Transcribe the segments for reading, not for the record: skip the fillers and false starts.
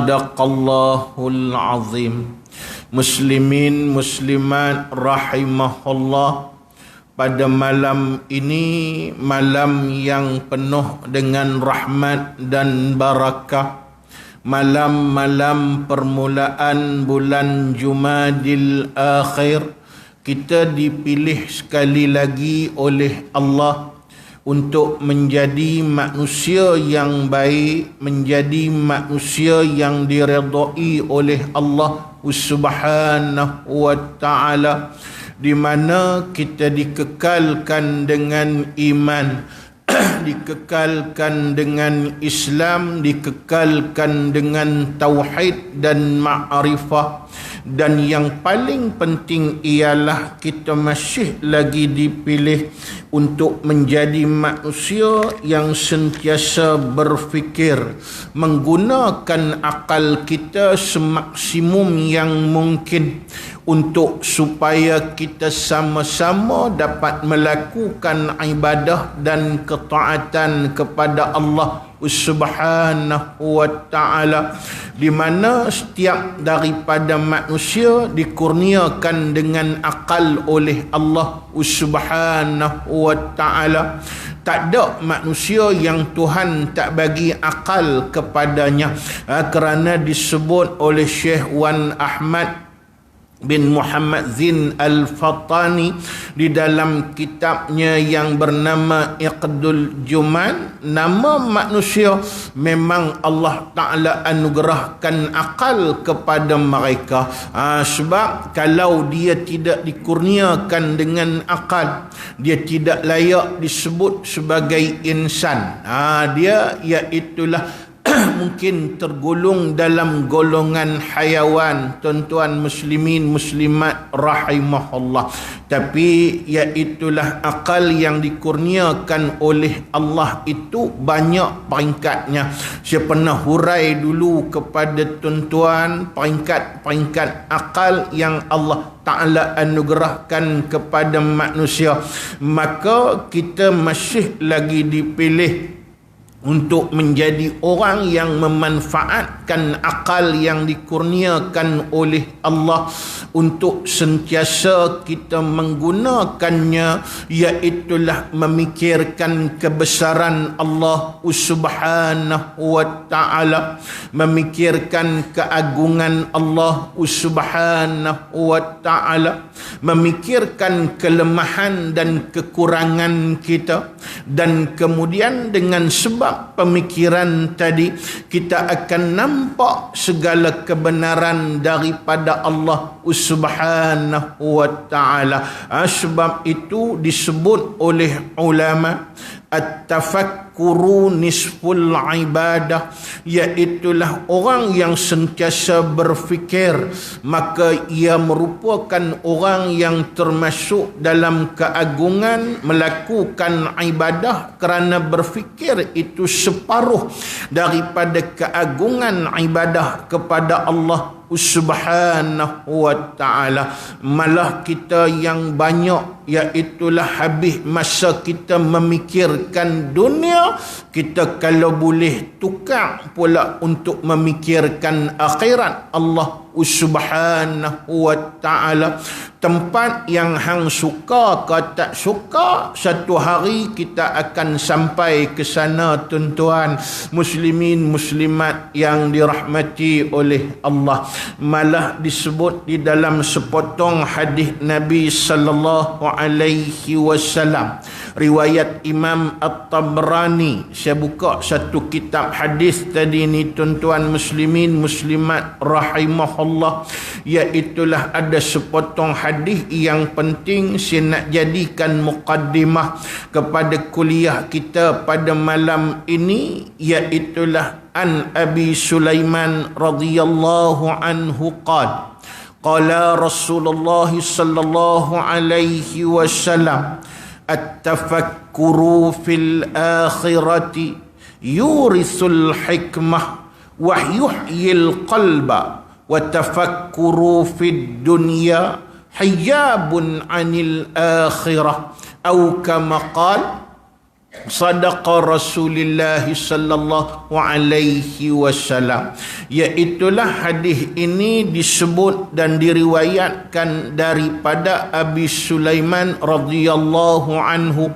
Sadaqallahul azim. Muslimin muslimat rahimahullah, pada malam ini, malam yang penuh dengan rahmat dan barakah, malam-malam permulaan bulan Jumadil Akhir, kita dipilih sekali lagi oleh Allah untuk menjadi manusia yang baik, menjadi manusia yang diredai oleh Allah Subhanahu wa ta'ala, di mana kita dikekalkan dengan iman, dikekalkan dengan Islam, dikekalkan dengan tauhid dan ma'rifah. Dan yang paling penting ialah kita masih lagi dipilih untuk menjadi manusia yang sentiasa berfikir, menggunakan akal kita semaksimum yang mungkin untuk supaya kita sama-sama dapat melakukan ibadah dan ketaatan kepada Allah Subhanahu wa ta'ala, di mana setiap daripada manusia dikurniakan dengan akal oleh Allah Subhanahu wa ta'ala. Tak ada manusia yang Tuhan tak bagi akal kepadanya, kerana disebut oleh Syekh Wan Ahmad bin Muhammad Zin Al-Fattani di dalam kitabnya yang bernama Iqdul Juman, nama manusia memang Allah Ta'ala anugerahkan akal kepada mereka. Sebab kalau dia tidak dikurniakan dengan akal, dia tidak layak disebut sebagai insan. Dia iaitulah mungkin tergolong dalam golongan hayawan, tuan-tuan muslimin muslimat rahimahullah. Tapi iaitulah akal yang dikurniakan oleh Allah itu banyak peringkatnya. Saya pernah hurai dulu kepada tuan-tuan peringkat-peringkat akal yang Allah Ta'ala anugerahkan kepada manusia. Maka kita masih lagi dipilih untuk menjadi orang yang memanfaatkan akal yang dikurniakan oleh Allah untuk sentiasa kita menggunakannya, iaitulah memikirkan kebesaran Allah Subhanahu wa ta'ala, memikirkan keagungan Allah Subhanahu wa ta'ala, memikirkan kelemahan dan kekurangan kita, dan kemudian dengan sebab pemikiran tadi kita akan nampak segala kebenaran daripada Allah Subhanahu wa ta'ala. Sebab itu disebut oleh ulama at-tafakkuru nisful ibadah, iaitulah orang yang sentiasa berfikir, maka ia merupakan orang yang termasuk dalam keagungan melakukan ibadah, kerana berfikir itu separuh daripada keagungan ibadah kepada Allah Subhanahu wa ta'ala. Malah kita yang banyak iaitulah habis masa kita memikirkan dunia, kita kalau boleh tukar pula untuk memikirkan akhirat Allah Subhanahu wa ta'ala. Tempat yang hang suka ke tak suka, satu hari kita akan sampai ke sana, tuan-tuan muslimin muslimat yang dirahmati oleh Allah. Malah disebut di dalam sepotong hadis Nabi sallallahu alaihi wasallam, riwayat Imam At-Tabrani. Saya buka satu kitab hadis tadi ni, tuan-tuan muslimin muslimat rahimahullah, iaitulah ada sepotong hadis yang penting saya nak jadikan muqaddimah kepada kuliah kita pada malam ini, iaitulah an Abi Sulaiman radhiyallahu anhu qala qala Rasulullah sallallahu alaihi wasallam at-tafakkuru fil akhirati yurisul hikmah wa yuhyil qalba wa tafakkuru fid dunya hijabun anil akhirah, atau kama qala sadaqa Rasulullah sallallahu alaihi wasallam. Iaitulah hadis ini disebut dan diriwayatkan daripada Abi Sulaiman radhiyallahu anhu.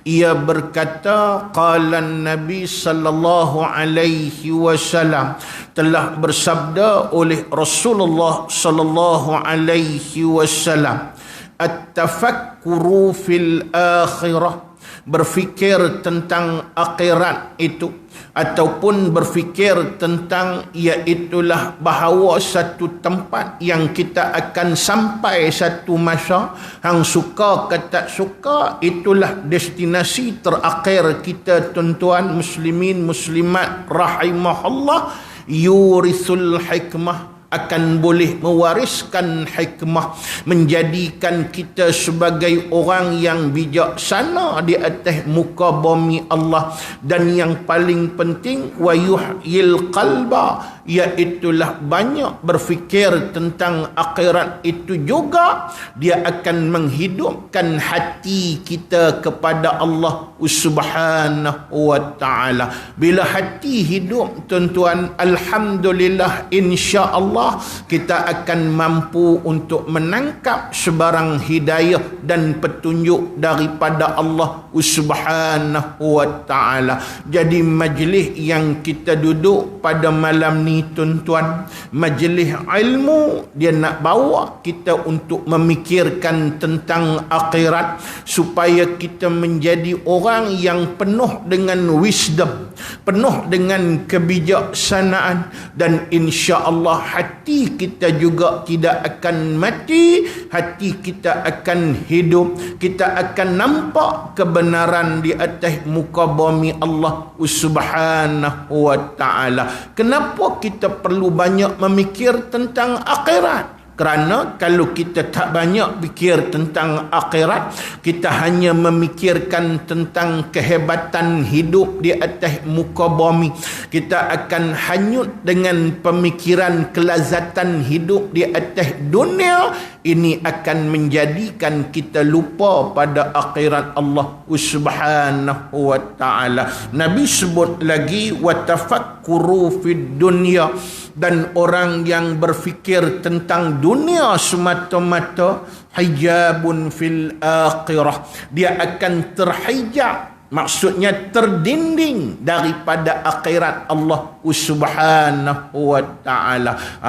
Ia berkata, qala Nabi sallallahu alaihi wasallam, telah bersabda oleh Rasulullah sallallahu alaihi wasallam, at-tafakkuru fil akhirah, berfikir tentang akhirat itu, ataupun berfikir tentang iaitulah bahawa satu tempat yang kita akan sampai satu masa, hang suka ke tak suka, itulah destinasi terakhir kita, tuan-tuan muslimin muslimat rahimahullah. Yurisul hikmah, akan boleh mewariskan hikmah, menjadikan kita sebagai orang yang bijaksana di atas muka bumi Allah. Dan yang paling penting, wa yuhyil qalba, iaitulah banyak berfikir tentang akhirat itu juga, dia akan menghidupkan hati kita kepada Allah Subhanahu wa ta'ala. Bila hati hidup, tuan-tuan, alhamdulillah, insya-Allah kita akan mampu untuk menangkap sebarang hidayah dan petunjuk daripada Allah Subhanahu wa ta'ala. Jadi majlis yang kita duduk pada malam ni, tuan-tuan, majlis ilmu, dia nak bawa kita untuk memikirkan tentang akhirat, supaya kita menjadi orang yang penuh dengan wisdom, penuh dengan kebijaksanaan, dan insya-Allah hati kita juga tidak akan mati, hati kita akan hidup, kita akan nampak kebenaran di atas muka bumi Allah Subhanahu wa ta'ala. Kenapa kita perlu banyak memikir tentang akhirat? Kerana kalau kita tak banyak fikir tentang akhirat, kita hanya memikirkan tentang kehebatan hidup di atas muka bumi, kita akan hanyut dengan pemikiran kelazatan hidup di atas dunia. Ini akan menjadikan kita lupa pada akhirat Allah Subhanahu wa ta'ala. Nabi sebut lagi, wa tafakkuru fid dunya, dan orang yang berfikir tentang dunia semata-mata, hijabun fil akhirah, dia akan terhijab, maksudnya terdinding daripada akhirat Allah Subhanahu wa ta'ala.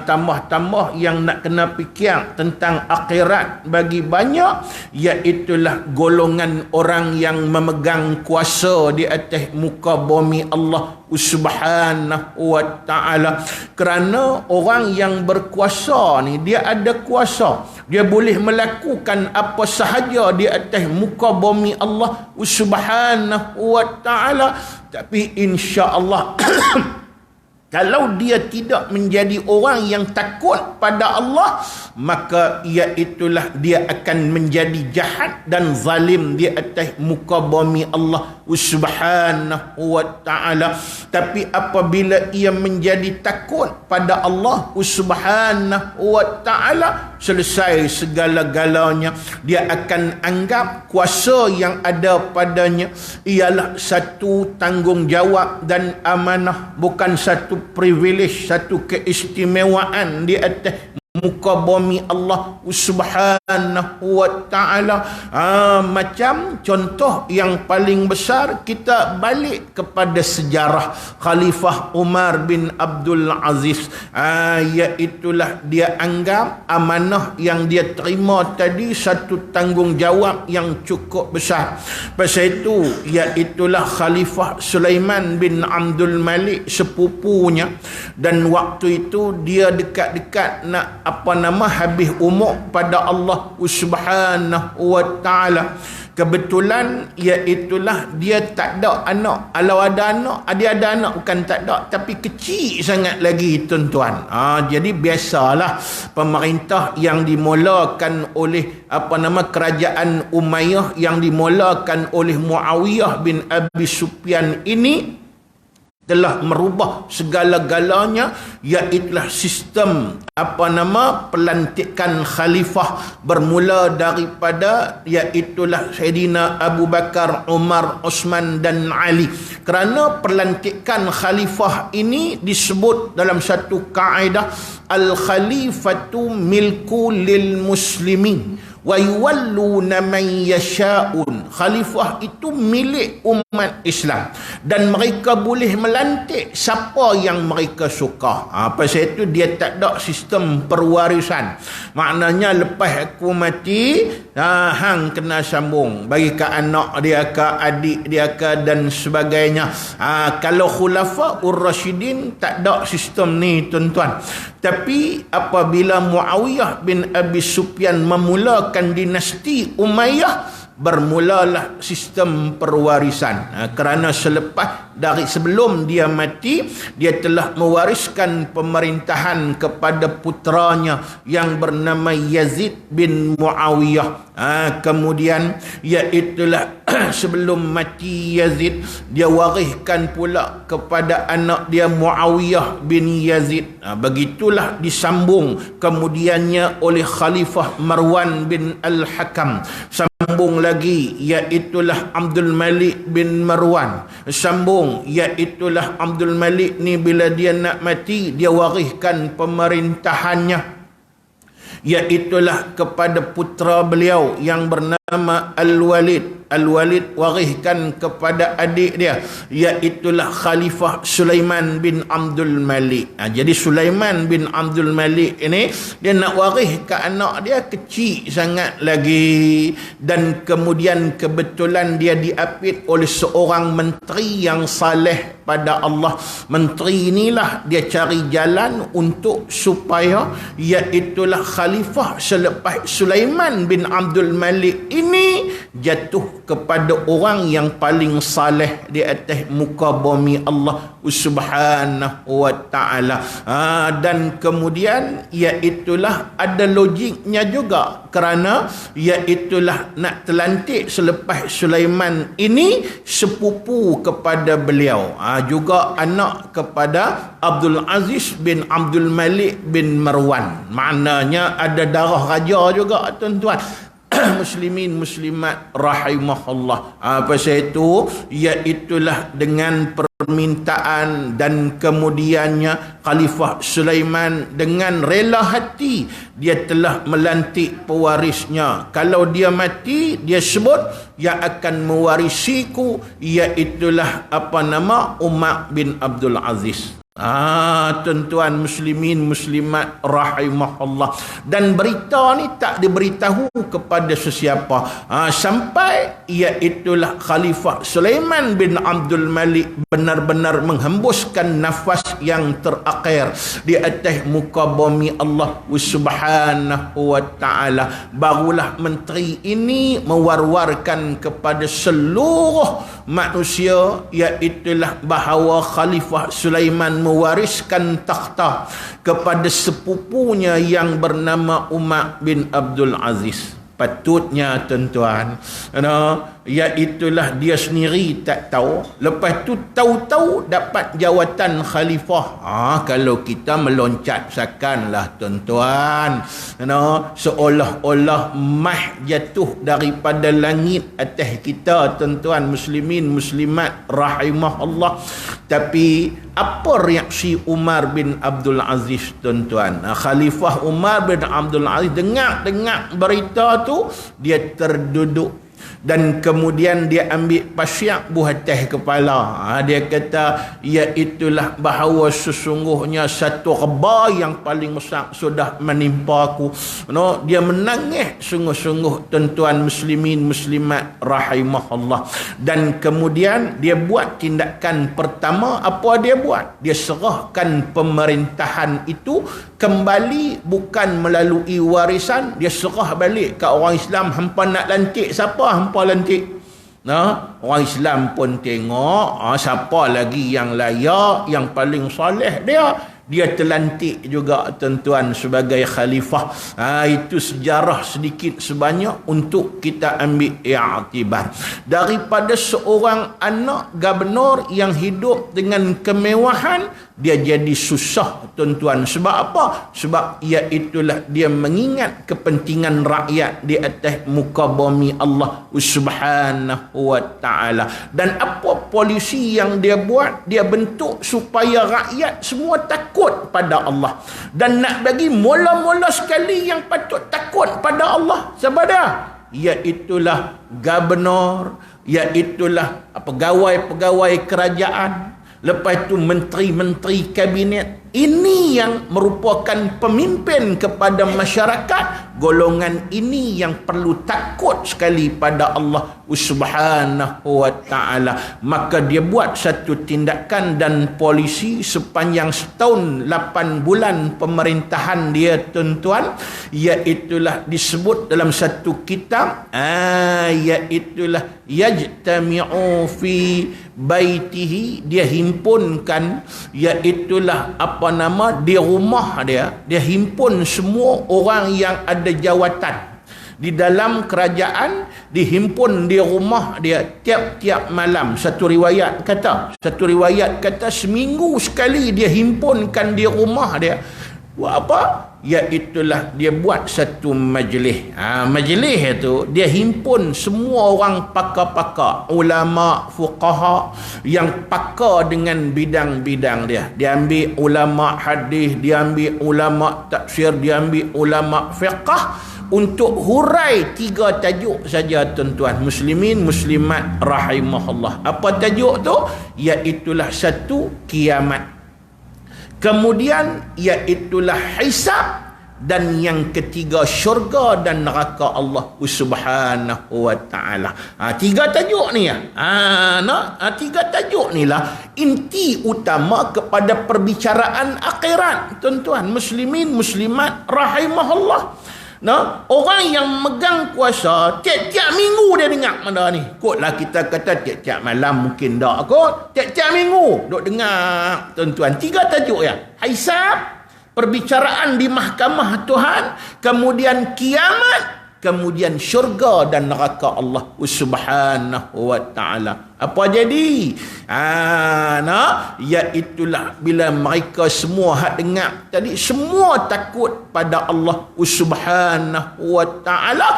Tambah-tambah yang nak kena fikir tentang akhirat bagi banyak, iaitulah golongan orang yang memegang kuasa di atas muka bumi Allah Subhanahu wa ta'ala. Kerana orang yang berkuasa ni, dia ada kuasa, dia boleh melakukan apa sahaja di atas muka bumi Allah Subhanahu wa ta'ala. Tapi insya-Allah kalau dia tidak menjadi orang yang takut pada Allah, maka iaitulah dia akan menjadi jahat dan zalim di atas muka bumi Allah Subhanahu wa ta'ala. Tapi apabila ia menjadi takut pada Allah Subhanahu wa ta'ala, selesai segala-galanya. Dia akan anggap kuasa yang ada padanya ialah satu tanggungjawab dan amanah, bukan satu privilege, satu keistimewaan di atas muka bumi Allah Subhanahu wa ta'ala. Macam contoh yang paling besar, kita balik kepada sejarah Khalifah Umar bin Abdul Aziz. Iaitulah dia anggap amanah yang dia terima tadi satu tanggungjawab yang cukup besar. Pasal itu, iaitulah Khalifah Sulaiman bin Abdul Malik, sepupunya, dan waktu itu dia dekat-dekat nak habis umur pada Allah Subhanahu wa ta'ala. Kebetulan iaitulah dia tak ada anak. Kalau ada anak, dia ada anak, bukan tak ada, tapi kecil sangat lagi, tuan-tuan. Jadi biasalah pemerintah yang dimulakan oleh kerajaan Umayyah, yang dimulakan oleh Muawiyah bin Abi Sufyan ini, telah merubah segala-galanya, iaitulah sistem pelantikan khalifah bermula daripada iaitulah Saidina Abu Bakar, Umar, Osman dan Ali. Kerana pelantikan khalifah ini disebut dalam satu kaedah, al-khalifatu milku lil muslimin wa yuwalluna man yasha'un. Khalifah itu milik umat Islam dan mereka boleh melantik siapa yang mereka suka. Pasal itu dia tak ada sistem perwarisan. Maknanya lepas aku mati, hang kena sambung bagi ke anak dia, ke adik dia, ke dan sebagainya. Kalau khulafa ur-rasyidin tak ada sistem ni tuan-tuan. Tapi apabila Muawiyah bin Abi Sufyan memulakan dinasti Umayyah, bermulalah sistem perwarisan. Kerana sebelum dia mati, dia telah mewariskan pemerintahan kepada putranya yang bernama Yazid bin Muawiyah. Kemudian iaitulah sebelum mati Yazid, dia wariskan pula kepada anak dia Muawiyah bin Yazid. Begitulah disambung kemudiannya oleh Khalifah Marwan bin Al-Hakam. Sambung lagi iaitulah Abdul Malik bin Marwan. Sambung iaitulah Abdul Malik ni bila dia nak mati, dia wariskan pemerintahannya iaitulah kepada putra beliau yang bernama Al-Walid. Al-Walid wariskan kepada adik dia iaitulah Khalifah Sulaiman bin Abdul Malik. Jadi Sulaiman bin Abdul Malik ini dia nak waris ke anak dia kecil sangat lagi, dan kemudian kebetulan dia diapit oleh seorang menteri yang saleh pada Allah. Menteri inilah dia cari jalan untuk supaya iaitulah khalifah selepas Sulaiman bin Abdul Malik ini jatuh kepada orang yang paling saleh di atas muka bumi Allah Subhanahu wa ta'ala. Dan kemudian iaitulah ada logiknya juga, kerana iaitulah nak terlantik selepas Sulaiman ini sepupu kepada beliau, juga anak kepada Abdul Aziz bin Abdul Malik bin Marwan. Maknanya ada darah raja juga tuan-tuan. Muslimin muslimat rahimahullah. Pasal itu iaitulah dengan permintaan dan kemudiannya Khalifah Sulaiman dengan rela hati dia telah melantik pewarisnya. Kalau dia mati, dia sebut yang akan mewarisiku iaitulah Umar bin Abdul Aziz. Tuan-tuan muslimin muslimat rahimahullah. Dan berita ni tak diberitahu kepada sesiapa sampai iaitulah Khalifah Sulaiman bin Abdul Malik benar-benar menghembuskan nafas yang terakhir di atas muka bumi Allah Subhanahu wa ta'ala. Barulah menteri ini mewar-warkan kepada seluruh manusia iaitulah bahawa Khalifah Sulaiman mewariskan takhta kepada sepupunya yang bernama Umar bin Abdul Aziz. Patutnya tuan-tuan, iaitulah dia sendiri tak tahu, lepas tu tahu-tahu dapat jawatan khalifah. Kalau kita meloncat sakanlah tuan-tuan, seolah-olah mah jatuh daripada langit atas kita tuan-tuan muslimin muslimat rahimahullah. Tapi apa reaksi Umar bin Abdul Aziz tuan-tuan? Khalifah Umar bin Abdul Aziz dengar berita tu, dia terduduk dan kemudian dia ambil pasyak buah atas kepala. Dia kata iaitulah bahawa sesungguhnya satu reba yang paling besar sudah menimpa aku. Dia menangis sungguh-sungguh tuan-tuan muslimin muslimat rahimahullah. Dan kemudian dia buat tindakan pertama. Apa dia buat? Dia serahkan pemerintahan itu kembali, bukan melalui warisan. Dia serah balik ke orang Islam. Hampa nak lantik siapa, hampa lantik. Orang Islam pun tengok siapa lagi yang layak, yang paling soleh dia. dia terlantik juga tuan-tuan sebagai khalifah. Itu sejarah sedikit sebanyak untuk kita ambil i'tibar. Daripada seorang anak gubernur yang hidup dengan kemewahan, dia jadi susah tuan-tuan. Sebab apa? Sebab iaitulah dia mengingat kepentingan rakyat di atas muka bumi Allah Subhanahu wa ta'ala. Dan apa polisi yang dia buat? Dia bentuk supaya rakyat semua takut pada Allah. Dan nak bagi mula-mula sekali yang patut takut pada Allah, siapa dah? Iaitulah gubernur, iaitulah pegawai-pegawai kerajaan, lepas itu menteri-menteri kabinet. Ini yang merupakan pemimpin kepada masyarakat. Golongan ini yang perlu takut sekali pada Allah Subhanahu wa ta'ala. Maka dia buat satu tindakan dan polisi sepanjang setahun 8 bulan pemerintahan dia tuan-tuan, iaitulah disebut dalam satu kitab, iaitulah yajtami'u fi baitihi, dia himpunkan, iaitulah di rumah dia himpun semua orang yang ada jawatan di dalam kerajaan, dihimpun di rumah dia tiap-tiap malam. Satu riwayat kata seminggu sekali dia himpunkan di rumah dia. Buat apa? Iaitulah dia buat satu majlis. Majlis itu dia himpun semua orang pakar-pakar, ulama, fuqaha yang pakar dengan bidang-bidang dia. Dia ambil ulama hadis, dia ambil ulama tafsir, dia ambil ulama fiqh untuk hurai 3 tajuk saja tuan-tuan muslimin muslimat rahimahullah. Apa tajuk tu? Iaitulah satu, kiamat. Kemudian iaitulah hisab, dan yang ketiga syurga dan neraka Allah Subhanahu wa ta'ala. 3 tajuk ni ya. 3 tajuk ni lah inti utama kepada perbicaraan akhirat tuan-tuan muslimin muslimat rahimahullah. Orang yang megang kuasa tiap-tiap minggu dia dengar benda ni. Kotlah kita kata tiap-tiap malam mungkin tak kot. Tiap-tiap minggu duk dengar tuan-tuan. 3 tajuk ya. Hisab, perbicaraan di mahkamah Tuhan, kemudian kiamat, kemudian syurga dan neraka Allah Subhanahu wa ta'ala. Apa jadi? Iaitulah bila mereka semua hak dengar tadi, semua takut pada Allah Subhanahu wa ta'ala,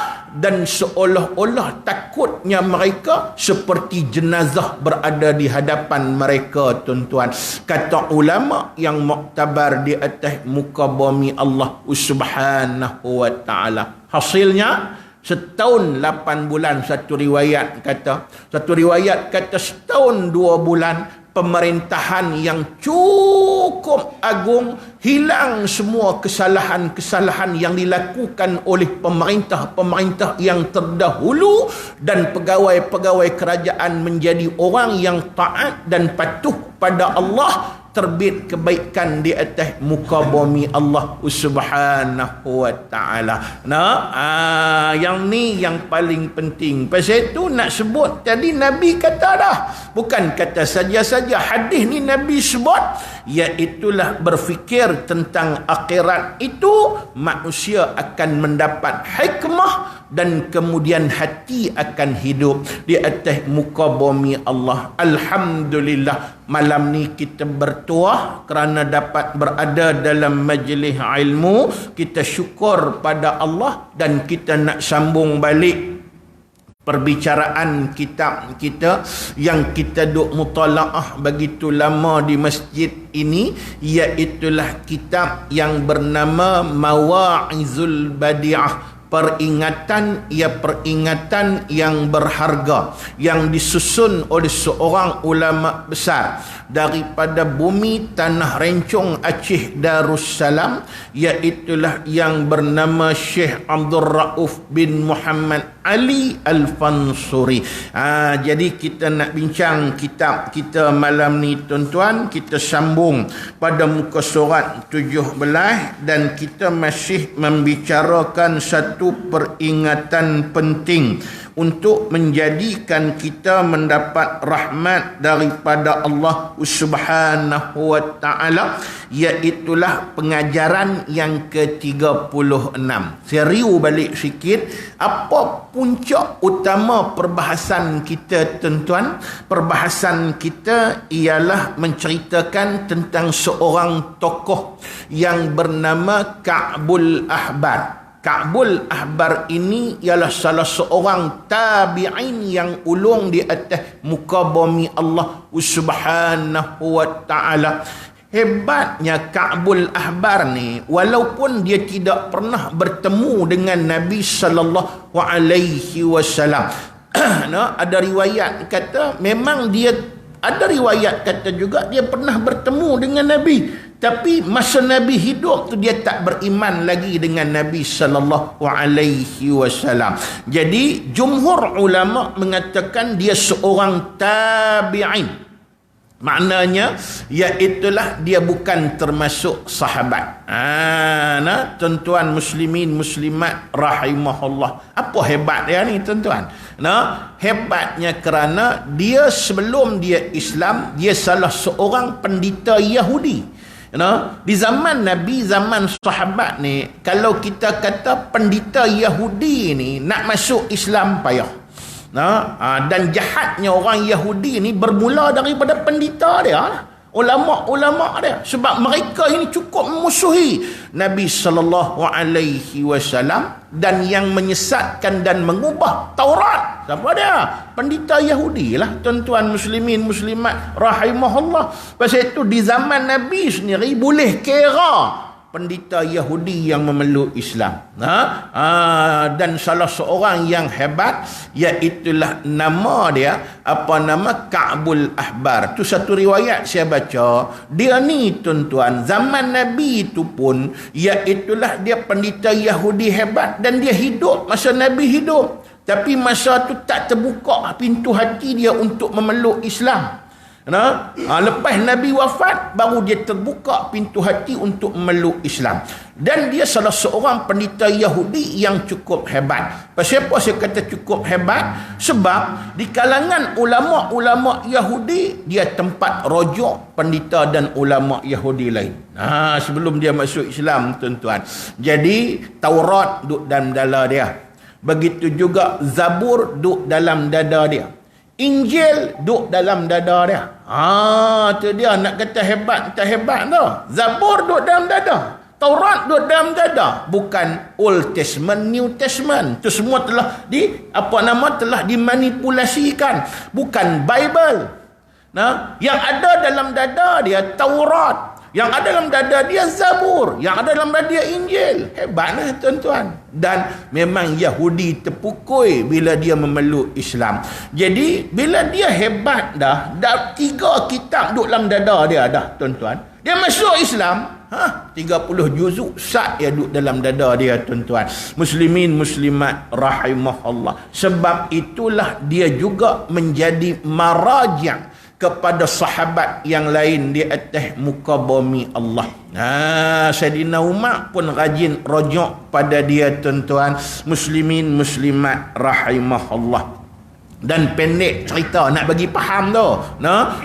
dan seolah-olah takutnya mereka seperti jenazah berada di hadapan mereka tuan-tuan. Kata ulama yang muktabar di atas muka bumi Allah Subhanahu wa ta'ala. Hasilnya setahun 8 bulan. Satu riwayat kata setahun 2 bulan pemerintahan yang cukup agung, hilang semua kesalahan-kesalahan yang dilakukan oleh pemerintah yang terdahulu, dan pegawai-pegawai kerajaan menjadi orang yang taat dan patuh pada Allah. Terbit kebaikan di atas muka bumi Allah Subhanahu wa ta'ala. Yang ni yang paling penting. Pasal itu nak sebut tadi Nabi kata dah, bukan kata saja-saja hadis ni Nabi sebut, iaitulah berfikir tentang akhirat itu manusia akan mendapat hikmah, dan kemudian hati akan hidup di atas muka bumi Allah. Alhamdulillah malam ni kita bertuah kerana dapat berada dalam majlis ilmu. Kita syukur pada Allah, dan kita nak sambung balik perbicaraan kitab kita yang kita duk mutalaah begitu lama di masjid ini, iaitulah kitab yang bernama Mawa'izul Badi'ah. Peringatan yang berharga, yang disusun oleh seorang ulama besar daripada bumi tanah rencong Aceh Darussalam, iaitulah yang bernama Syekh Abdul Rauf bin Muhammad Ali Al-Fansuri. Jadi kita nak bincang kitab kita malam ni tuan-tuan. Kita sambung pada muka surat 17, dan kita masih membicarakan satu peringatan penting untuk menjadikan kita mendapat rahmat daripada Allah Subhanahu wa taala, iaitulah pengajaran yang ke-36. Saya review balik sikit apa puncak utama perbahasan kita tuan-tuan. Perbahasan kita ialah menceritakan tentang seorang tokoh yang bernama Ka'bul Ahbar. Ka'bul Ahbar ini ialah salah seorang tabi'in yang ulung di atas muka bumi Allah Subhanahu wa taala. Hebatnya Ka'bul Ahbar ni, walaupun dia tidak pernah bertemu dengan Nabi sallallahu alaihi wasallam. Ada riwayat kata memang dia, ada riwayat kata juga dia pernah bertemu dengan Nabi, tapi masa Nabi hidup tu dia tak beriman lagi dengan Nabi sallallahu alaihi wasallam. Jadi jumhur ulama mengatakan dia seorang tabi'in. Maknanya iaitulah dia bukan termasuk sahabat. Tuan-tuan muslimin muslimat rahimahullah. Apa hebat dia ni tuan-tuan? Hebatnya kerana dia sebelum dia Islam, dia salah seorang pendeta Yahudi. Di zaman Nabi, zaman sahabat ni, kalau kita kata pendeta Yahudi ni nak masuk Islam payah. Dan jahatnya orang Yahudi ni bermula daripada pendeta dia, ulama-ulama dia, sebab mereka ini cukup memusuhi Nabi sallallahu alaihi wasallam dan yang menyesatkan dan mengubah Taurat. Siapa dia? Pendeta Yahudi lah tuan-tuan muslimin muslimat rahimahullah. Pasal itu di zaman Nabi sendiri boleh kira pendeta Yahudi yang memeluk Islam. Dan salah seorang yang hebat, iaitulah nama dia, apa nama? Ka'bul Ahbar. Tu satu riwayat saya baca. Dia ni tuan-tuan, zaman Nabi itu pun, iaitulah dia pendeta Yahudi hebat, dan dia hidup masa Nabi hidup. Tapi masa tu tak terbuka pintu hati dia untuk memeluk Islam. Lepas Nabi wafat, baru dia terbuka pintu hati untuk memeluk Islam. Dan dia salah seorang pendeta Yahudi yang cukup hebat. Pasal apa saya kata cukup hebat? Sebab di kalangan ulama-ulama Yahudi, dia tempat rojok pendeta dan ulama Yahudi lain. Sebelum dia masuk Islam tuan-tuan. Jadi Taurat duduk dalam dada dia. Begitu juga Zabur duduk dalam dada dia. Injil duduk dalam dada dia. Tu dia nak kata hebat tak hebat tu. Zabur duduk dalam dada. Taurat duduk dalam dada. Bukan Old Testament, New Testament. Itu semua telah telah dimanipulasikan. Bukan Bible. Yang ada dalam dada dia Taurat. Yang ada dalam dada dia Zabur. Yang ada dalam dada dia Injil. Hebatlah tuan-tuan. Dan memang Yahudi terpukul bila dia memeluk Islam. Jadi bila dia hebat dah 3 kitab duduk dalam dada dia dah tuan-tuan. Dia masuk Islam, 30 juzuk sat dia duduk dalam dada dia tuan-tuan. Muslimin muslimat rahimahullah. Sebab itulah dia juga menjadi maraja' kepada sahabat yang lain di atas muka bumi Allah. Sayyidina Umar pun rajin rojok pada dia tuan-tuan muslimin muslimat rahimahullah. Dan pendek cerita nak bagi faham tu,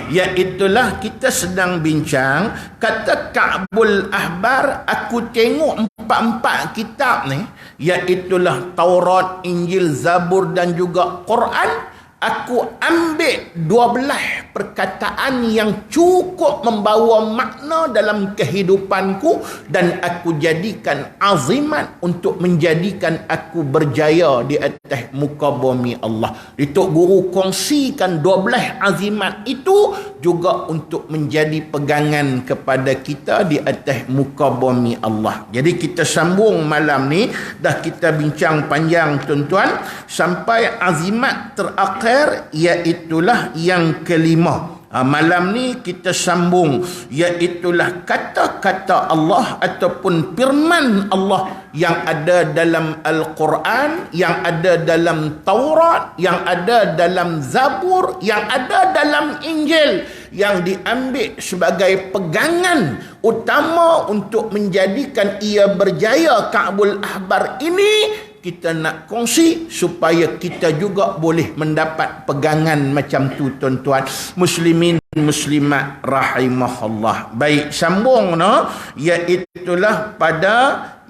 iaitulah kita sedang bincang kata Ka'bul Ahbar, aku tengok 4 kitab ni, iaitulah Taurat, Injil, Zabur dan juga Quran. Aku ambil 12 perkataan yang cukup membawa makna dalam kehidupanku dan aku jadikan azimat untuk menjadikan aku berjaya di atas muka bumi Allah. Datuk Guru kongsikan 12 azimat itu juga untuk menjadi pegangan kepada kita di atas muka bumi Allah. Jadi kita sambung malam ni, dah kita bincang panjang tuan-tuan sampai azimat terakhir, iaitulah yang kelima. Malam ni kita sambung, iaitulah kata-kata Allah ataupun firman Allah yang ada dalam Al-Quran, yang ada dalam Taurat, yang ada dalam Zabur, yang ada dalam Injil, yang diambil sebagai pegangan utama untuk menjadikan ia berjaya. Ka'bul Ahbar ini kita nak kongsi supaya kita juga boleh mendapat pegangan macam tu tuan-tuan muslimin muslimat rahimahullah. Baik, sambung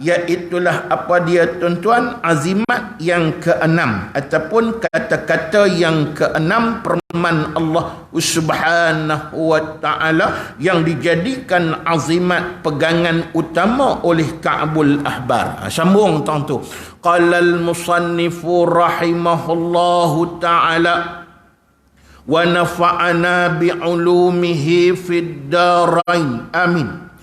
iaitulah apa dia tuan-tuan, azimat yang keenam ataupun kata-kata yang keenam firman Allah Subhanahu wa taala yang dijadikan azimat pegangan utama oleh Ka'bul Ahbar. Sambung tang tu. Qala al-musannifu rahimahullahu taala wa nafa'ana bi'ulumihi fid darain amin.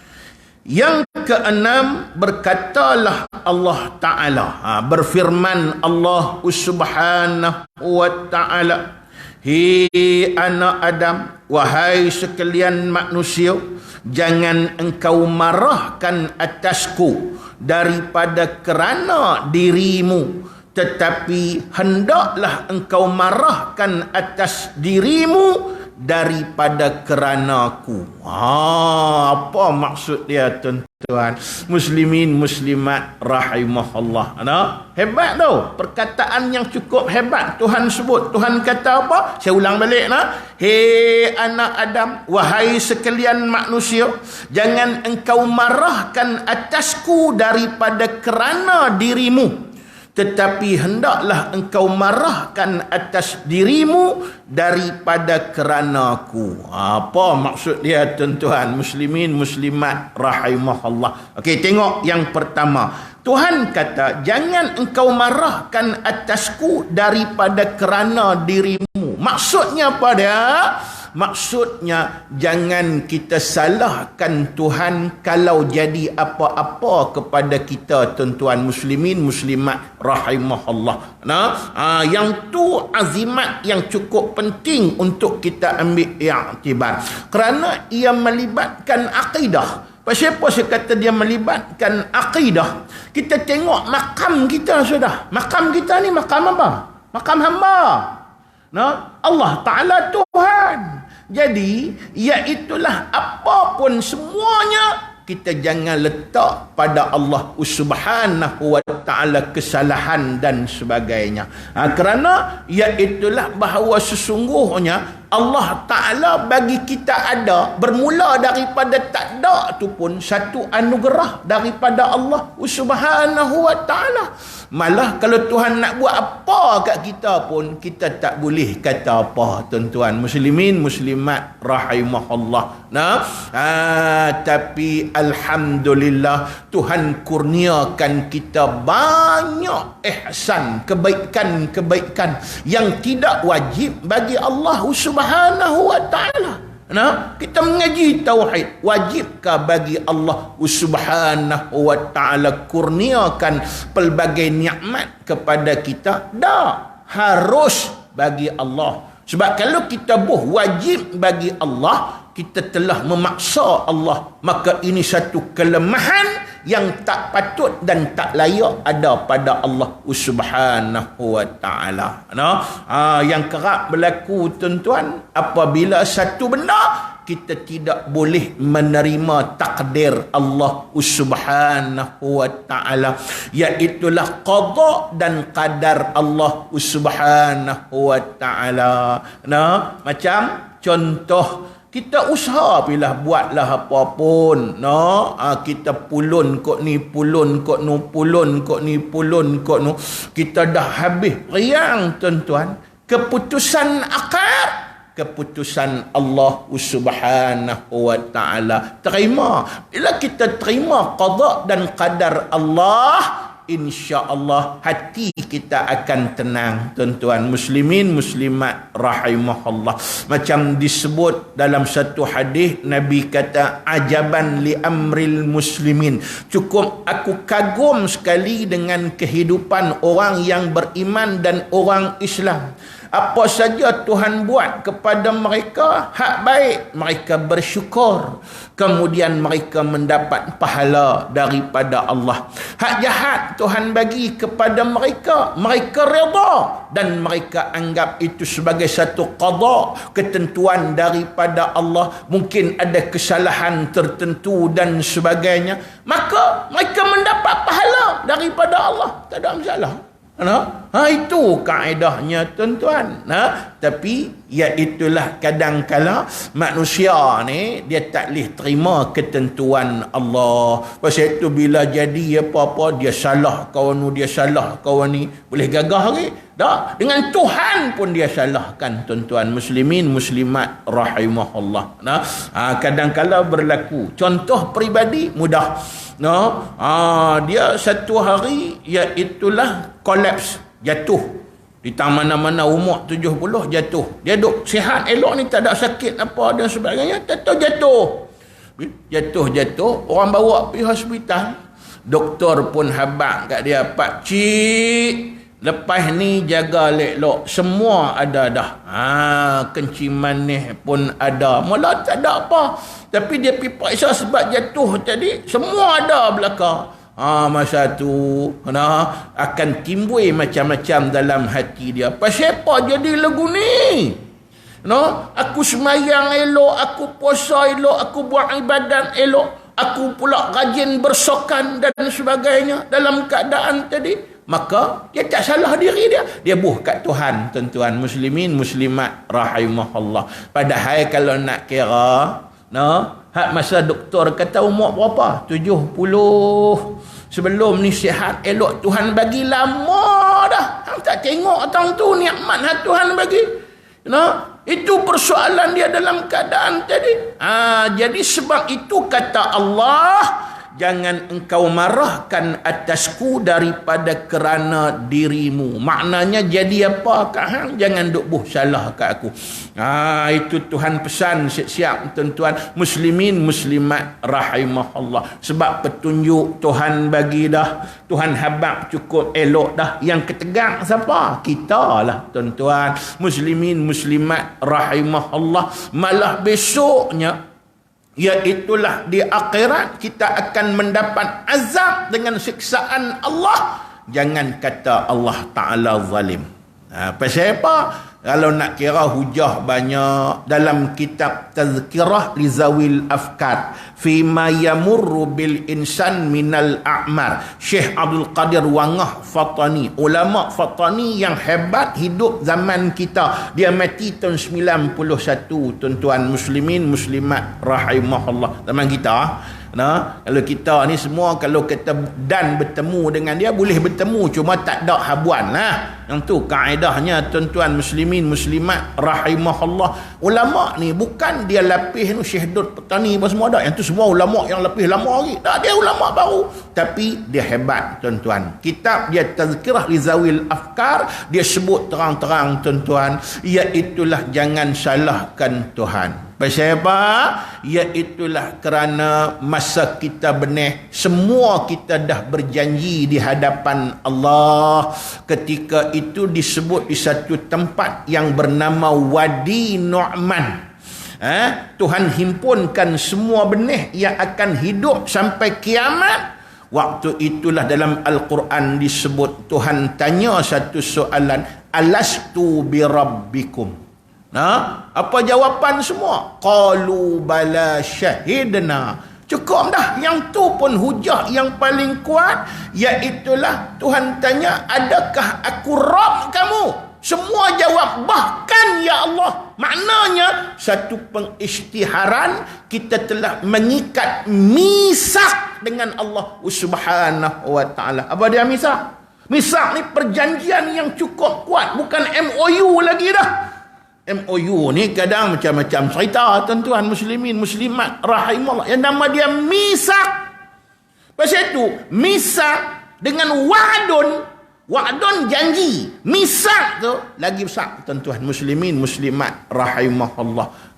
Yang keenam, berkatalah Allah Ta'ala, berfirman Allah Subhanahu wa Ta'ala, Hei anak Adam, wahai sekalian manusia, jangan engkau marahkan atasku daripada kerana dirimu, tetapi hendaklah engkau marahkan atas dirimu daripada keranaku. Apa maksud dia tuan-tuan muslimin muslimat rahimahullah? Hebat tau, perkataan yang cukup hebat Tuhan sebut. Tuhan kata apa? Saya ulang balik Hei anak Adam, wahai sekalian manusia, jangan engkau marahkan atasku daripada kerana dirimu, tetapi hendaklah engkau marahkan atas dirimu daripada keranaku. Apa maksud dia tuan-tuan muslimin muslimat rahimahullah? Okey, tengok yang pertama. Tuhan kata jangan engkau marahkan atasku daripada kerana dirimu. Maksudnya apa dia? Maksudnya jangan kita salahkan Tuhan kalau jadi apa-apa kepada kita tuan-tuan muslimin muslimat rahimahullah. Yang tu azimat yang cukup penting untuk kita ambil i'tibar kerana ia melibatkan akidah. Pasal apa saya kata dia melibatkan akidah? Kita tengok makam kita sudah. Makam kita ni makam apa? Makam hamba. Allah Ta'ala Tuhan. Jadi, iaitulah apapun semuanya, kita jangan letak pada Allah Subhanahu wa Ta'ala kesalahan dan sebagainya. Kerana iaitulah bahawa sesungguhnya Allah Ta'ala bagi kita ada, bermula daripada tak ada tu pun satu anugerah daripada Allah Subhanahu wa Ta'ala. Malah kalau Tuhan nak buat apa kat kita pun, kita tak boleh kata apa tuan-tuan muslimin muslimat rahimahullah. Tapi alhamdulillah Tuhan kurniakan kita banyak ihsan, kebaikan-kebaikan yang tidak wajib bagi Allah Subhanahu wa Ta'ala. Kita mengaji tauhid, wajibkah bagi Allah Subhanahu wa Ta'ala kurniakan pelbagai nikmat kepada kita? Tak, harus bagi Allah. Sebab kalau kita wajib bagi Allah, kita telah memaksa Allah, maka ini satu kelemahan yang tak patut dan tak layak ada pada Allah Subhanahu wa Ta'ala. Yang kerap berlaku tuan-tuan, apabila satu benda kita tidak boleh menerima takdir Allah Subhanahu wa Ta'ala, iaitulah qada dan qadar Allah Subhanahu wa Ta'ala. Macam contoh, kita usaha pilah buatlah apa-apun. Kita pulun kok ni, pulun kok nu, pulun kok ni, pulun kok nu. Kita dah habis riang tuan-tuan. Keputusan akhir, keputusan Allah Subhanahu wa Ta'ala. Terima. Bila kita terima qada dan qadar Allah, insya-Allah hati kita akan tenang tuan-tuan muslimin muslimat rahimahullah. Macam disebut dalam satu hadis, Nabi kata ajaban li amril muslimin, cukup aku kagum sekali dengan kehidupan orang yang beriman dan orang Islam. Apa saja Tuhan buat kepada mereka hak baik, mereka bersyukur, kemudian mereka mendapat pahala daripada Allah. Hak jahat Tuhan bagi kepada mereka. Mereka redha dan mereka anggap itu sebagai satu qada, ketentuan daripada Allah. Mungkin ada kesalahan tertentu dan sebagainya. Maka mereka mendapat pahala daripada Allah. Tak ada masalah. Itu kaedahnya tuan-tuan. Tapi iaitulah kadang-kala manusia ni dia tak boleh terima ketentuan Allah. Pasal itu bila jadi apa-apa dia salah kawan ni, dia salah kawan ni, boleh gagah lagi. Tak, dengan Tuhan pun dia salahkan tuan-tuan muslimin muslimat rahimahullah. Kadang-kala berlaku. Contoh peribadi mudah. Dia satu hari iaitulah kolaps, jatuh di mana-mana umur 70 jatuh. Dia duk sihat elok ni, tak ada sakit apa dan sebagainya, jatuh. Orang bawa pergi hospital. Doktor pun habaq kat dia, "Pak cik, lepas ni jaga elok, semua ada dah. Kenciman ni pun ada. Mula tak ada apa. Tapi dia pergi periksa sebab jatuh tadi, semua ada belakang." Masa tu akan timbul macam-macam dalam hati dia. Pasal apa jadi lagu ni? Aku semayang elok, aku puasa elok, aku buat ibadat elok, aku pula rajin bersokan dan sebagainya dalam keadaan tadi. Maka dia tak salah diri dia. Dia buh kat Tuhan, tuan-tuan muslimin muslimat rahimahullah. Padahal kalau nak kira, hak masa doktor kata umur berapa? 70. Sebelum ni sihat elok, Tuhan bagi lama dah. Hang tak tengok orang tu nikmat hak Tuhan bagi. Itu persoalan dia dalam keadaan tadi. Jadi sebab itu kata Allah, jangan engkau marahkan atasku daripada kerana dirimu. Maknanya jadi apa kat hang, jangan duk buh salah kat aku. Itu Tuhan pesan siap-siap tuan-tuan muslimin muslimat rahimahullah. Sebab petunjuk Tuhan bagi dah, Tuhan habaq cukup elok dah. Yang ketegak siapa? Kita lah tuan-tuan muslimin muslimat rahimahullah. Malah besoknya, iaitulah di akhirat kita akan mendapat azab dengan siksaan Allah. Jangan kata Allah Ta'ala zalim. Pasal apa? Kalau nak kira hujah banyak dalam kitab Tazkirah li Zawil Afkar fima yamurru bil insan minal a'mar, Syekh Abdul Qadir Wangah Fatani, ulama Fatani yang hebat hidup zaman kita. Dia mati tahun 91 tuan-tuan muslimin muslimat rahimahullah. Zaman kita kalau kita ni semua kalau kata dan bertemu dengan dia boleh bertemu, cuma tak ada habuan lah. Yang tu kaedahnya tuan-tuan muslimin muslimat rahimahullah. Ulama ni bukan dia lapis ni Syekh Dut Petani apa semua ada. Yang tu semua ulama yang lapis lama lagi. Tak, dia ulama baru. Tapi dia hebat tuan-tuan. Kitab dia Tazkirah li Zawil Afkar, dia sebut terang-terang tuan-tuan, iaitulah jangan salahkan Tuhan. Pasal apa? Iaitulah kerana masa kita benih, semua kita dah berjanji di hadapan Allah. Ketika itu disebut di satu tempat yang bernama Wadi Nu'man. Tuhan himpunkan semua benih yang akan hidup sampai kiamat. Waktu itulah dalam Al-Quran disebut, Tuhan tanya satu soalan, alastu birabbikum. Apa jawapan semua? Qalu bala syahidna. Cukup dah. Yang tu pun hujah yang paling kuat, iaitulah Tuhan tanya, adakah aku Rabb kamu? Semua jawab, bahkan ya Allah. Maknanya satu pengisytiharan, kita telah mengikat misak dengan Allah Subhanahu wa ta'ala. Apa dia misak? Misak ni perjanjian yang cukup kuat, bukan MOU lagi dah. MOU ni kadang macam-macam cerita tuan-tuan muslimin muslimat rahimahullah. Yang nama dia misak. Pasal itu misak dengan wa'dun janji. Misak tu lagi besar tuan-tuan muslimin muslimat rahimahullah.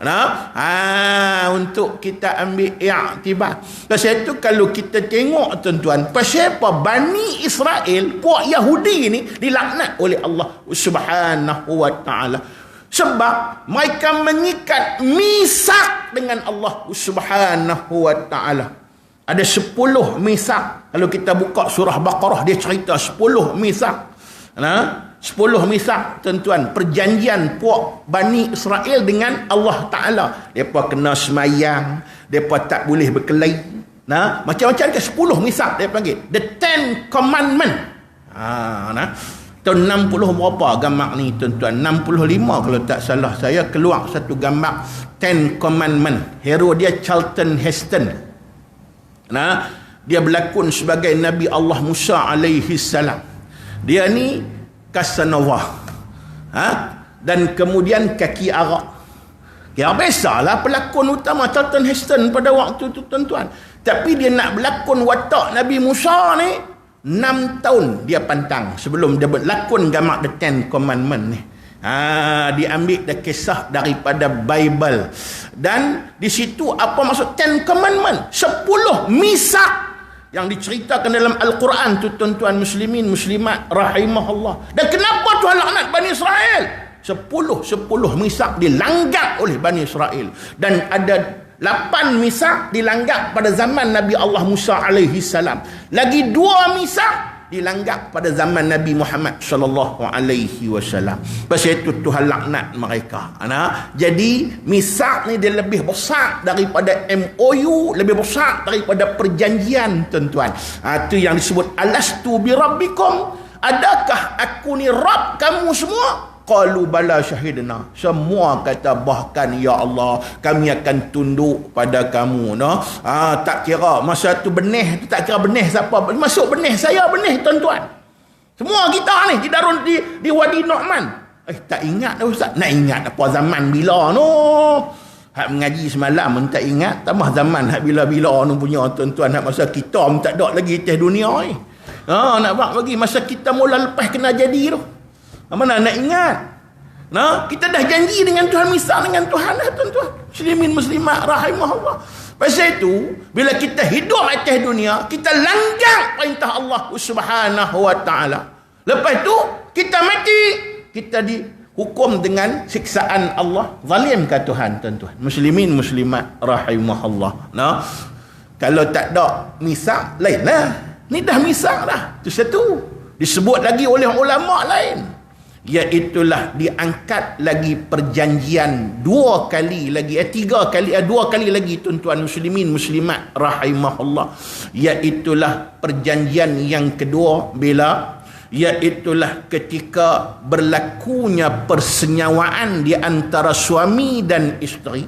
Untuk kita ambil i'tibar. Pasal itu kalau kita tengok tuan-tuan, pasal apa Bani Israel, puak Yahudi ni dilaknat oleh Allah Subhanahu wa ta'ala. Sebab mereka mengikat misak dengan Allah Subhanahu wa ta'ala. Ada 10 misak. Kalau kita buka surah Baqarah, dia cerita 10 misak. 10 misak, tuan-tuan. Perjanjian puak Bani Israel dengan Allah Ta'ala. Mereka kena semayang. Mereka tak boleh berkelahi. Macam-macam ke 10 misak dia panggil. The 10 Commandment. Tahun 60 berapa gambar ni, tuan-tuan? 65 kalau tak salah. Saya keluar satu gambar 10 Commandment. Hero dia Charlton Heston. Dia berlakon sebagai Nabi Allah Musa alaihi salam. Dia ni Casanova. Dan kemudian kaki arak. Ya biasalah pelakon utama Charlton Heston pada waktu tu, tuan-tuan. Tapi dia nak berlakon watak Nabi Musa ni 6 tahun dia pantang sebelum dia berlakon gambar The Ten Commandment ni. Diambil dah kisah daripada Bible. Dan di situ apa maksud Ten Commandment? 10 misak yang diceritakan dalam Al-Quran tu, tuan-tuan muslimin muslimat rahimahullah. Dan kenapa Tuhan laknat Bani Israel? 10 misak dilanggar oleh Bani Israel. Dan ada 8 misak dilanggar pada zaman Nabi Allah Musa alaihi salam. Lagi 2 misak dilanggar pada zaman Nabi Muhammad sallallahu alaihi wasallam. Pasal itu Tuhan laknat mereka. Jadi misak ni dia lebih besar daripada MOU, lebih besar daripada perjanjian, tuan-tuan. Itu yang disebut alastu bi rabbikum. Adakah aku ni Rabb kamu semua? Qalu bala syahidna. Semua kata bahkan ya Allah, kami akan tunduk pada kamu. Tak kira masa tu benih tu, tak kira benih siapa. Masuk benih saya, benih tuan-tuan. Semua kita ni di Darun di Wadi Nu'man. Tak ingat dah Ustaz. Nak ingat apa zaman bila no? Hak mengaji semalam pun tak ingat. Tambah zaman hak bila-bila no punya, tuan-tuan. Hak masa kita pun tak ada lagi teh dunia ni. Nak buat lagi masa kita mula lepas kena jadi tu. Mana nak ingat? Kita dah janji dengan Tuhan, misal dengan Tuhan dah, tuan-tuan. Muslimin muslimat rahimahullah. Pasal itu, bila kita hidup atas dunia, kita langgar perintah Allah Subhanahu wa taala. Lepas tu kita mati, kita dihukum dengan siksaan Allah. Zalimkah Tuhan, tuan-tuan? Muslimin muslimat rahimahullah. Kalau tak ada misak, lainlah. Ni dah misak dah. Itu satu. Disebut lagi oleh ulama lain. Iaitulah diangkat lagi perjanjian 2 kali lagi, 3 kali, 2 kali lagi, tuan-tuan muslimin muslimat rahimahullah. Iaitulah perjanjian yang kedua bila, iaitulah ketika berlakunya persenyawaan di antara suami dan isteri.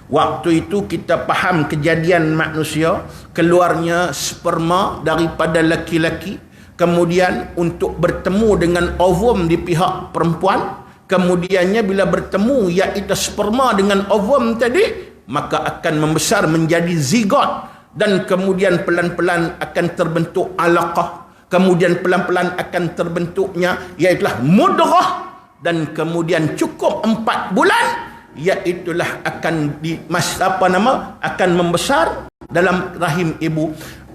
Waktu itu kita faham kejadian manusia, keluarnya sperma daripada laki-laki, kemudian untuk bertemu dengan ovum di pihak perempuan, kemudiannya bila bertemu iaitu sperma dengan ovum tadi, maka akan membesar menjadi zigot, dan kemudian pelan-pelan akan terbentuk alaqah, kemudian pelan-pelan akan terbentuknya iaitulah mudrah, dan kemudian cukup 4 bulan iaitulah akan akan membesar dalam rahim ibu.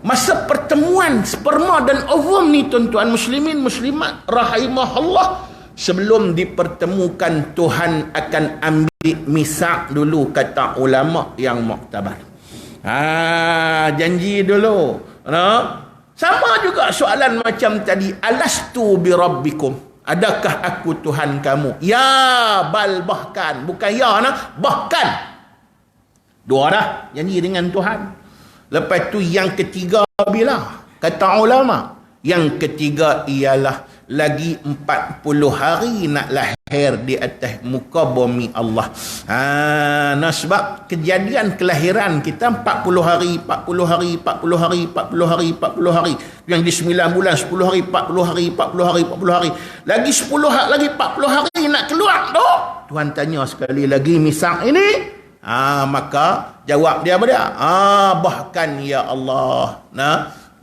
Masa pertemuan sperma dan ovum ni, tuan-tuan muslimin muslimat rahimahullah, sebelum dipertemukan Tuhan akan ambil misak dulu, kata ulama yang muktabar. Janji dulu. Sama juga soalan macam tadi, alastu bi rabbikum, adakah aku Tuhan kamu? Ya, bal, bahkan, bukan ya, bahkan. 2 dah janji dengan Tuhan. Lepas tu yang ketiga bila? Kata ulama, yang ketiga ialah lagi 40 hari nak lahir di atas muka bumi Allah. Sebab kejadian kelahiran kita 40 hari, 40 hari, 40 hari, 40 hari, 40 hari. Yang di 9 bulan 10 hari, 40 hari, 40 hari, 40 hari. Lagi 10 hari, lagi 40 hari nak keluar tu. Tuhan tanya sekali lagi misak ini. Maka jawab dia apa dia? Bahkan ya Allah.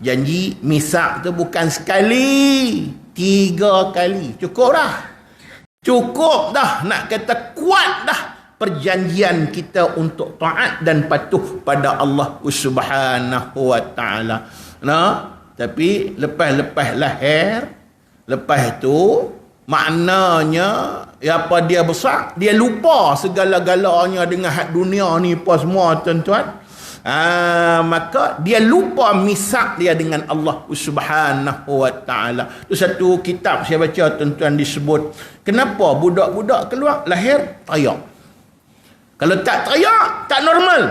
Janji misak tu bukan sekali, 3 kali. Cukup dah. Cukup dah. Nak kata kuat dah perjanjian kita untuk taat dan patuh pada Allah Subhanahu wa taala. Tapi lepas lahir, lepas tu maknanya apa dia besar, dia lupa segala-galanya dengan hak dunia ni apa semua, tuan-tuan. maka dia lupa misak dia dengan Allah Subhanahu wa taala. Tu satu kitab saya baca tuan-tuan disebut kenapa budak-budak keluar lahir teriak. Kalau tak teriak tak normal.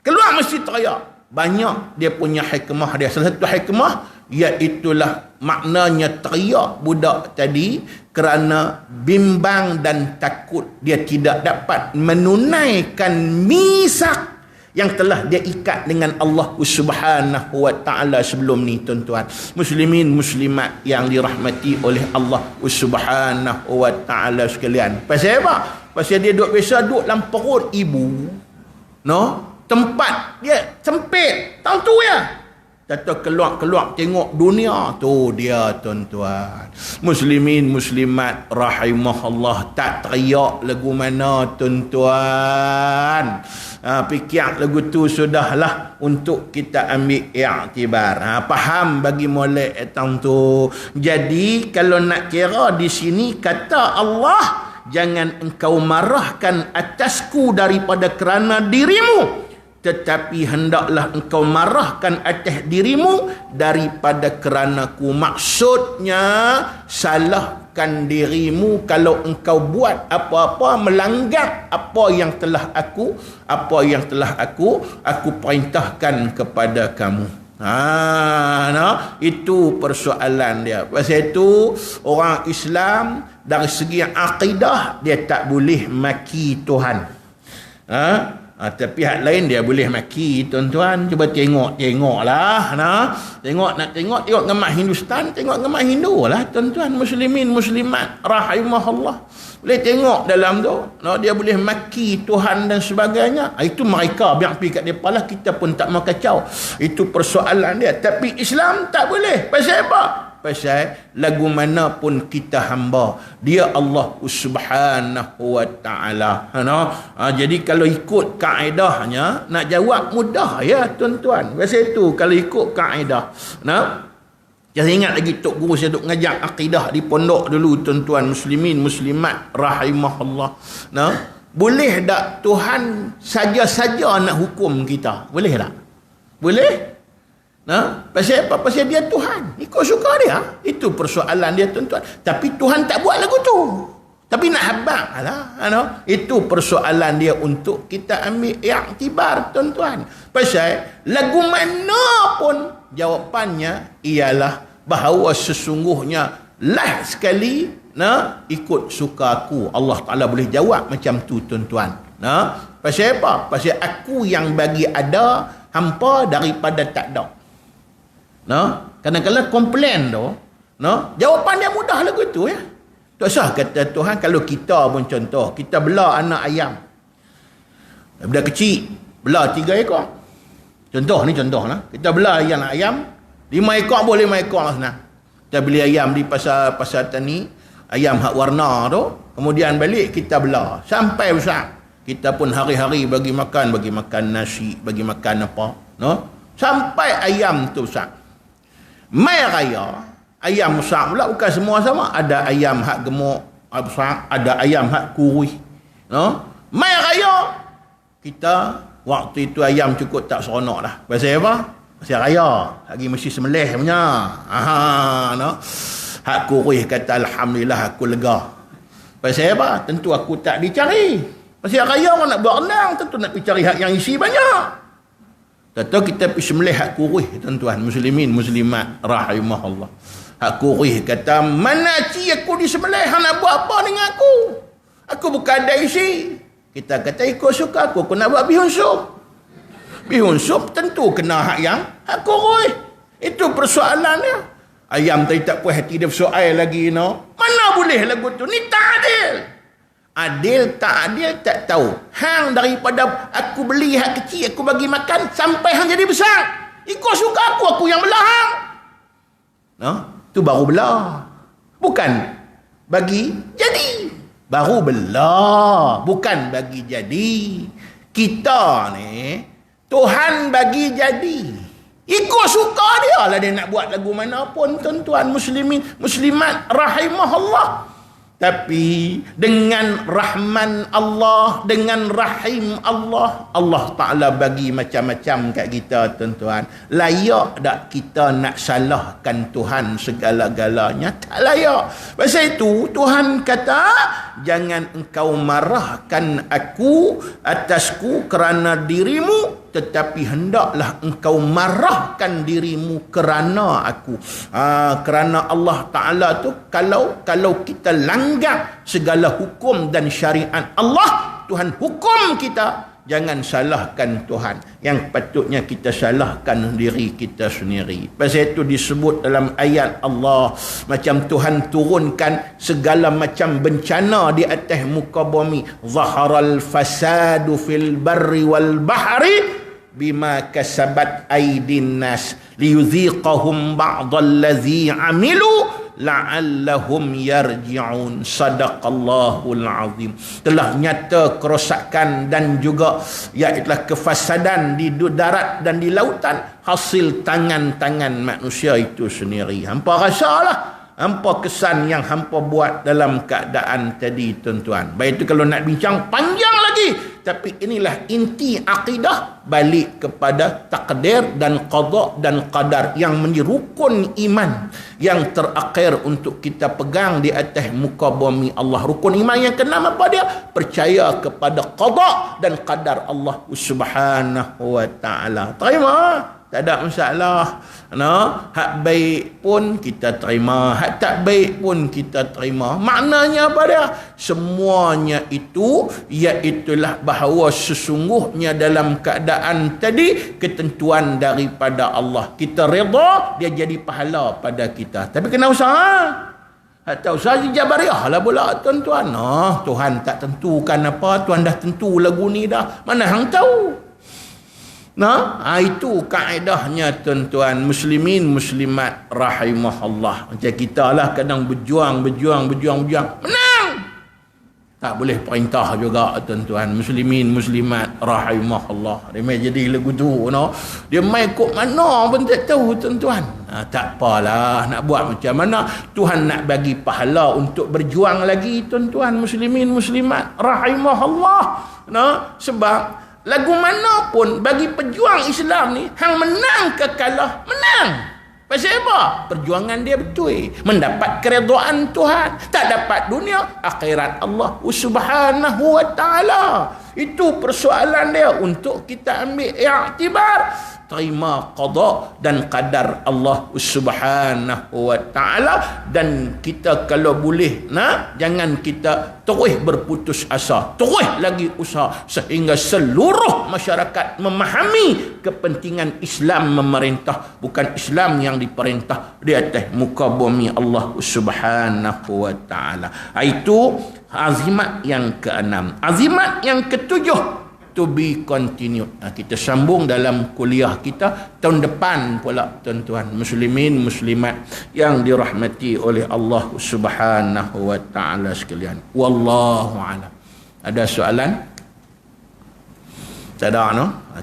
Keluar mesti teriak. Banyak dia punya hikmah dia. Salah satu hikmah iaitulah maknanya teriak budak tadi kerana bimbang dan takut dia tidak dapat menunaikan misak yang telah dia ikat dengan Allah Subhanahu wa taala sebelum ni tuan-tuan. Muslimin muslimat yang dirahmati oleh Allah Subhanahu wa taala sekalian. Pasal apa? Pasal dia duduk biasa duduk dalam perut ibu. No? Tempat dia sempit. Tahu tu ya. Kata keluar tengok dunia. Tu dia tuan-tuan. Muslimin muslimat rahimahullah. Tak teriak lagu mana tuan-tuan. Fikir lagu tu sudahlah untuk kita ambil iktibar. Faham bagi molek etang tu. Jadi kalau nak kira di sini kata Allah, jangan engkau marahkan atasku daripada kerana dirimu, tetapi hendaklah engkau marahkan atas dirimu daripada keranaku. Maksudnya salahkan dirimu kalau engkau buat apa-apa melanggar apa yang telah aku perintahkan kepada kamu. Itu persoalan dia. Pasal itu orang Islam dari segi akidah dia tak boleh maki Tuhan. Tapi pihak lain dia boleh maki tuan-tuan. Cuba tengoklah. Tengok gemak Hindustan, tengok gemak Hindu lah tuan-tuan. Muslimin muslimat rahimahullah. Boleh tengok dalam tu. Dia boleh maki Tuhan dan sebagainya. Itu mereka biar pergi kat depan lah. Kita pun tak mau kacau. Itu persoalan dia. Tapi Islam tak boleh. Pasal apa? Pasal lagu mana pun kita hamba, dia Allah Subhanahu wa taala. Jadi kalau ikut kaedahnya nak jawab mudah ya tuan-tuan. Pasal itu kalau ikut kaedah. Saya ingat lagi tok guru saya duk ngajar akidah di pondok dulu tuan-tuan muslimin muslimat rahimahullah. Boleh tak Tuhan saja-saja nak hukum kita? Boleh tak? Boleh? Pasal apa? Pasal dia Tuhan. Ikut suka dia. Itu persoalan dia tuan-tuan. Tapi Tuhan tak buat lagu tu. Tapi nak habang lah. Itu persoalan dia untuk kita ambil iktibar tuan-tuan. Pasal lagu mana pun jawapannya ialah bahawa sesungguhnya last sekali ikut suka aku. Allah Ta'ala boleh jawab macam tu tuan-tuan. Pasal apa? Pasal aku yang bagi ada, hampa daripada tak ada. Kadang-kadang komplain tu, jawapan dia mudah lagu tu ya. Tak usah kata Tuhan. Kalau kita pun contoh, kita bela anak ayam daripada kecil, bela 3 ekor. Contoh lah. Kita bela anak ayam 5 ekor boleh, 5 ekor lah senang. Kita beli ayam di pasar tani, ayam hak warna tu, kemudian balik kita bela sampai besar. Kita pun hari-hari bagi makan nasi, bagi makan apa, sampai ayam tu besar. Mai raya, ayam besar pula bukan semua sama. Ada ayam hak gemuk besar, ada ayam hak kurus. Mai raya, kita waktu itu ayam cukup tak seronok dah. Pasal apa? Pasal raya. Lagi mesti sembelih punya. Hak kurus kata alhamdulillah aku lega. Pasal apa? Tentu aku tak dicari. Pasal raya orang nak buat renang, tentu nak pergi cari hak yang isi banyak. Tentu kita pergi sembelih hak kurus tuan-tuan muslimin muslimat rahimahullah. Hak kurus kata, mana ci aku disembelih, hang nak buat apa dengan aku? Aku bukan ada isi. Kita kata ikut suka aku nak buat bihun sup. Bihun sup tentu kena hak kurus. Itu persoalannya. Ayam tadi tak puas hati dia bersoal lagi Mana boleh lagu tu? Ni tak adil. Adil tak adil tak tahu. Hang daripada aku beli hak kecil aku bagi makan sampai hang jadi besar. Ikut suka aku yang belah hang. Tu baru belah. Bukan bagi jadi. Baru belah, bukan bagi jadi. Kita ni Tuhan bagi jadi. Ikut suka dia lah dia nak buat lagu mana pun tuan-tuan muslimin muslimat rahimahullah. Tapi dengan rahman Allah, dengan rahim Allah, Allah Ta'ala bagi macam-macam kat kita tuan-tuan. Layak tak kita nak salahkan Tuhan segala-galanya? Tak layak. Pasal itu Tuhan kata, jangan engkau marahkan aku atasku kerana dirimu, tetapi hendaklah engkau marahkan dirimu kerana aku. Kerana Allah Ta'ala tu, kalau kita langgar segala hukum dan syariat Allah, Tuhan hukum kita, jangan salahkan Tuhan. Yang patutnya kita salahkan diri kita sendiri. Pasal itu disebut dalam ayat Allah, macam Tuhan turunkan segala macam bencana di atas muka bumi. Zaharal fasadu fil barri wal bahri bima kasabat aydin nas liyuziqahum ba'dallazi amilu la'allahum yarji'un. Sadaqallahul azim. Telah nyata kerosakan dan juga ialah kefasadan di darat dan di lautan hasil tangan-tangan manusia itu sendiri. Hampa rasalah hampa kesan yang hampa buat dalam keadaan tadi tuan-tuan. Baik itu kalau nak bincang panjang lagi, tapi inilah inti akidah balik kepada takdir dan qada dan qadar yang menjadi rukun iman yang terakhir untuk kita pegang di atas muka bumi Allah. Rukun iman yang keenam apa dia? Percaya kepada qada dan qadar Allah Subhanahu wa taala. Terima, tak ada masalah. Hak baik pun kita terima, hak tak baik pun kita terima. Maknanya apa dia? Semuanya itu iaitulah bahawa sesungguhnya dalam keadaan tadi ketentuan daripada Allah. Kita redha, dia jadi pahala pada kita. Tapi kena usaha. Atau usaha Jabariah lah pula tuan-tuan. Tuhan tak tentukan apa, Tuhan dah tentu lagu ni dah. Mana hang tahu? Itu kaedahnya tuan-tuan, muslimin muslimat rahimahullah. Macam kita lah kadang berjuang, menang. Tak boleh perintah juga tuan-tuan, muslimin muslimat rahimahullah. Dia main jadi lagu tu, dia main kok mana pun tak tahu tuan-tuan. Tak apalah, nak buat macam mana, Tuhan nak bagi pahala untuk berjuang lagi tuan-tuan, muslimin muslimat rahimahullah. Sebab lagu mana pun bagi pejuang Islam ni, hang menang ke kalah, menang. Pasal apa? Perjuangan dia betul. Mendapat keredaan Tuhan. Tak dapat dunia, akhirat Allah Subhanahu wa ta'ala. Itu persoalan dia untuk kita ambil iktibar. Terima qada dan qadar Allah Subhanahu wa ta'ala. Dan kita kalau boleh, jangan kita terus berputus asa, terus lagi usaha sehingga seluruh masyarakat memahami kepentingan Islam memerintah, bukan Islam yang diperintah di atas muka bumi Allah Subhanahu wa ta'ala. Itu azimat yang keenam. Azimat yang ketujuh, to be continued. Kita sambung dalam kuliah kita tahun depan pula tuan-tuan, muslimin muslimat yang dirahmati oleh Allah Subhanahu wa ta'ala sekalian. Wallahu a'lam. Ada soalan? Tak ada,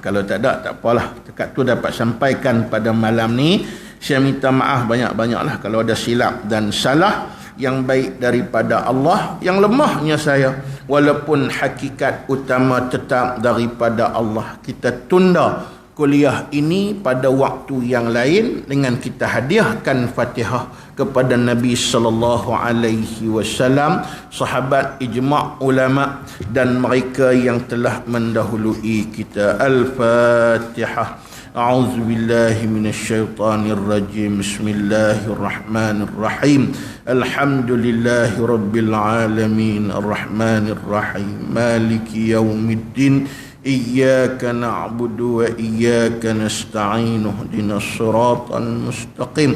Kalau tak ada, tak apalah. Dekat tu dapat sampaikan pada malam ni. Saya minta maaf banyak-banyaklah kalau ada silap dan salah. Yang baik daripada Allah, yang lemahnya saya, walaupun hakikat utama tetap daripada Allah. Kita tunda kuliah ini pada waktu yang lain dengan kita hadiahkan Fatihah kepada Nabi sallallahu alaihi wasallam, sahabat, ijma' ulama dan mereka yang telah mendahului kita. Al-Fatihah. أعوذ بالله من الشيطان الرجيم. بسم الله الرحمن الرحيم. الحمد لله رب العالمين الرحمن الرحيم مالك يوم الدين إياك نعبد وإياك نستعين اهدنا الصراط المستقيم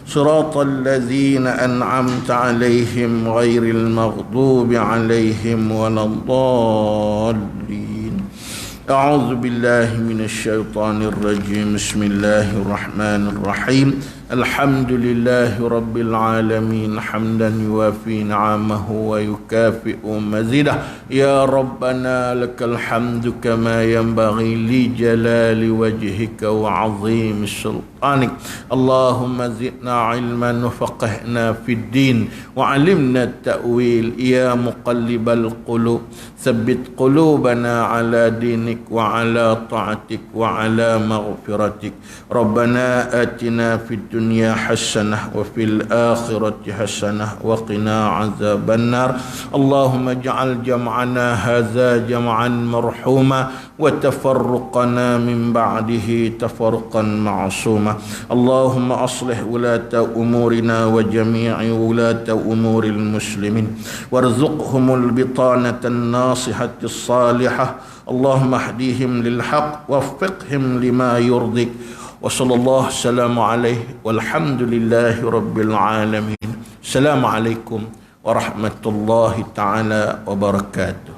صراط الذين أنعمت عليهم غير المغضوب عليهم ولا الضالين. أعوذ بالله من الشيطان الرجيم. بسم الله الرحمن الرحيم. الحمد لله رب العالمين حمدا يوافي نعمه ويكافئ مزيده يا ربنا لك الحمد كما ينبغي لجلال وجهك وعظيم سلطانك اللهم زدنا علما وفقهنا في الدين وعلمنا التأويل يا مقلب القلوب ثبت قلوبنا على دينك وعلى طاعتك وعلى مغفرتك ربنا آتنا في الدنيا حسنة وفي الآخرة حسنة وقنا عذاب النار اللهم اجعل جمعنا هذا جمعا مرحوما وتفرقنا من بعده تفرقا معصوما اللهم أصلح ولاة أمورنا وجميع ولاة أمور المسلمين وارزقهم البطانة الناصحة الصالحة اللهم اهديهم للحق ووفقهم لما يرضيك وصلى الله السلام عليه والحمد لله رب العالمين السلام عليكم ورحمة الله تعالى وبركاته